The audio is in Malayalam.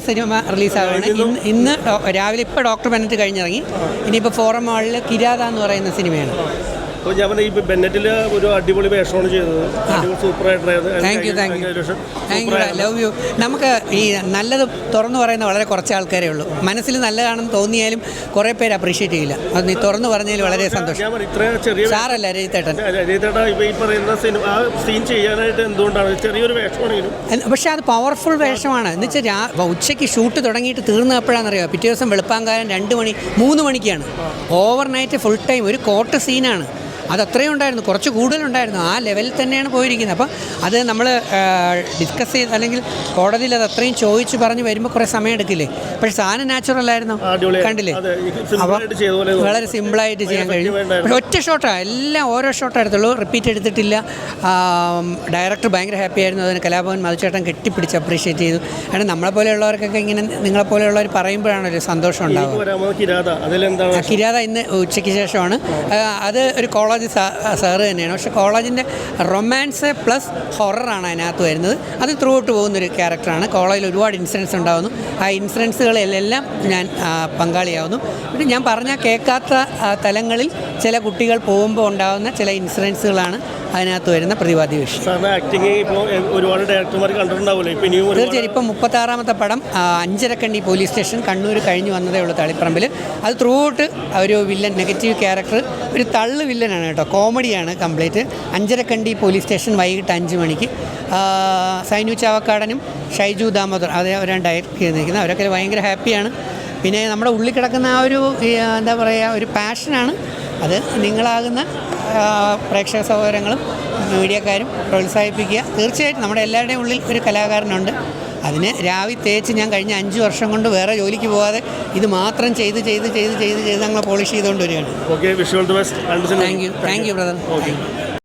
സിനിമ റിലീസാവുകയാണ് ഇന്ന് രാവിലെ. ഇപ്പോൾ ഡോക്ടർ ബെന്നറ്റ് കഴിഞ്ഞിറങ്ങി. ഇനിയിപ്പോൾ ഫോറം മാളിൽ കിരാത എന്ന് പറയുന്ന സിനിമയാണ്. അപ്പോൾ ഞാൻ ഈ ബെന്നറ്റിൽ ഒരു അടിപൊളി വേഷമാണ് ചെയ്തത്. Thank you love you. നമുക്ക് ഈ നല്ലത് തുറന്നു പറയുന്ന വളരെ കുറച്ച് ആൾക്കാരേ ഉള്ളൂ. മനസ്സിൽ നല്ലതാണെന്ന് തോന്നിയാലും കുറേ പേര് അപ്രീഷിയേറ്റ് ചെയ്യില്ല. അത് നീ തുറന്നു പറഞ്ഞതിൽ വളരെ സന്തോഷം. സാറല്ല രജിത്തേട്ടൻ. പക്ഷേ അത് പവർഫുൾ വേഷമാണ്. എന്ന് വെച്ചാൽ ഉച്ചയ്ക്ക് ഷൂട്ട് തുടങ്ങിയിട്ട് തീർന്നപ്പോഴാണെന്നറിയാം. പിറ്റേ ദിവസം വെളുപ്പാങ്കാലം 2 മണി 3 മണിക്കാണ്. ഓവർ നൈറ്റ് ഫുൾ ടൈം ഒരു കോട്ട് സീനാണ്. അതത്രയും ഉണ്ടായിരുന്നു, കുറച്ച് കൂടുതലുണ്ടായിരുന്നു. ആ ലെവലിൽ തന്നെയാണ് പോയിരിക്കുന്നത്. അപ്പോൾ അത് നമ്മൾ ഡിസ്കസ് ചെയ്ത് അല്ലെങ്കിൽ കോടതിയിൽ അത് അത്രയും ചോദിച്ച് പറഞ്ഞ് വരുമ്പോൾ കുറേ സമയം എടുക്കില്ലേ. പക്ഷേ സാധനം നാച്ചുറലായിരുന്നു, കണ്ടില്ലേ. അപ്പോൾ വളരെ സിമ്പിളായിട്ട് ചെയ്യാൻ കഴിഞ്ഞു. പക്ഷേ ഒറ്റ ഷോട്ടാണ്, എല്ലാം ഓരോ ഷോട്ടാണ് എടുത്തുള്ളൂ, റിപ്പീറ്റ് എടുത്തിട്ടില്ല. ഡയറക്ടർ ഭയങ്കര ഹാപ്പി ആയിരുന്നു. അതിന് കലാഭവൻ മധുചേട്ടൻ കെട്ടിപ്പിടിച്ച് അപ്രീഷിയേറ്റ് ചെയ്തു. കാരണം നമ്മളെപ്പോലെയുള്ളവർക്കൊക്കെ ഇങ്ങനെ നിങ്ങളെപ്പോലെയുള്ളവർ പറയുമ്പോഴാണ് ഒരു സന്തോഷം ഉണ്ടാവുക. കിരാത ഇന്ന് ഉച്ചയ്ക്ക് ശേഷമാണ്. അത് ഒരു കോളേജ് സാറ് തന്നെയാണ്. പക്ഷേ കോളേജിൻ്റെ റൊമാൻസ് പ്ലസ് ഹൊററാണ് അതിനകത്ത് വരുന്നത്. അത് ത്രൂ ഔട്ട് പോകുന്നൊരു ക്യാരക്ടറാണ്. കോളേജിൽ ഒരുപാട് ഇൻസിഡൻസ് ഉണ്ടാകുന്നു. ആ ഇൻസിഡൻസുകളിലെല്ലാം ഞാൻ പങ്കാളിയാവുന്നു. പിന്നെ ഞാൻ പറഞ്ഞാൽ കേൾക്കാത്ത തലങ്ങളിൽ ചില കുട്ടികൾ പോകുമ്പോൾ ഉണ്ടാകുന്ന ചില ഇൻസിഡൻസുകളാണ് അതിനകത്ത് വരുന്ന പ്രതിപാദ്യ വിഷയം. തീർച്ചയായും ഇപ്പം 36ാമത്തെ പടം അഞ്ചരക്കണ്ടി പോലീസ് സ്റ്റേഷൻ കണ്ണൂർ കഴിഞ്ഞ് വന്നതേ ഉള്ളൂ, തളിപ്പറമ്പിൽ. അത് ത്രൂ ഔട്ട് ഒരു വില്ലൻ, നെഗറ്റീവ് ക്യാരക്ടർ, ഒരു തള്ളു വില്ലനാണ് കേട്ടോ. കോമഡിയാണ് കംപ്ലീറ്റ്. അഞ്ചരക്കണ്ടി പോലീസ് സ്റ്റേഷൻ വൈകിട്ട് 5 മണിക്ക്. സൈനു ചാവക്കാടനും ഷൈജു ദാമോദർ അവരാണ് ഡയറക്റ്റ് ചെയ്തിരിക്കുന്നത്. അവരൊക്കെ ഭയങ്കര ഹാപ്പിയാണ്. പിന്നെ നമ്മുടെ ഉള്ളിൽ കിടക്കുന്ന ആ ഒരു എന്താ പറയുക, ഒരു പാഷനാണ്. അത് നിങ്ങളാകുന്ന പ്രേക്ഷക സഹോദരങ്ങളും മീഡിയക്കാരും പ്രോത്സാഹിപ്പിക്കുക. തീർച്ചയായിട്ടും നമ്മുടെ എല്ലാവരുടെയും ഉള്ളിൽ ഒരു കലാകാരനുണ്ട്. അതിന് രാവി തേച്ച് ഞാൻ കഴിഞ്ഞ 5 വർഷം കൊണ്ട് വേറെ ജോലിക്ക് പോകാതെ ഇത് മാത്രം ചെയ്ത് ഞങ്ങൾ പോളിഷ് ചെയ്തുകൊണ്ട് വരികയാണ്. Thank you brother.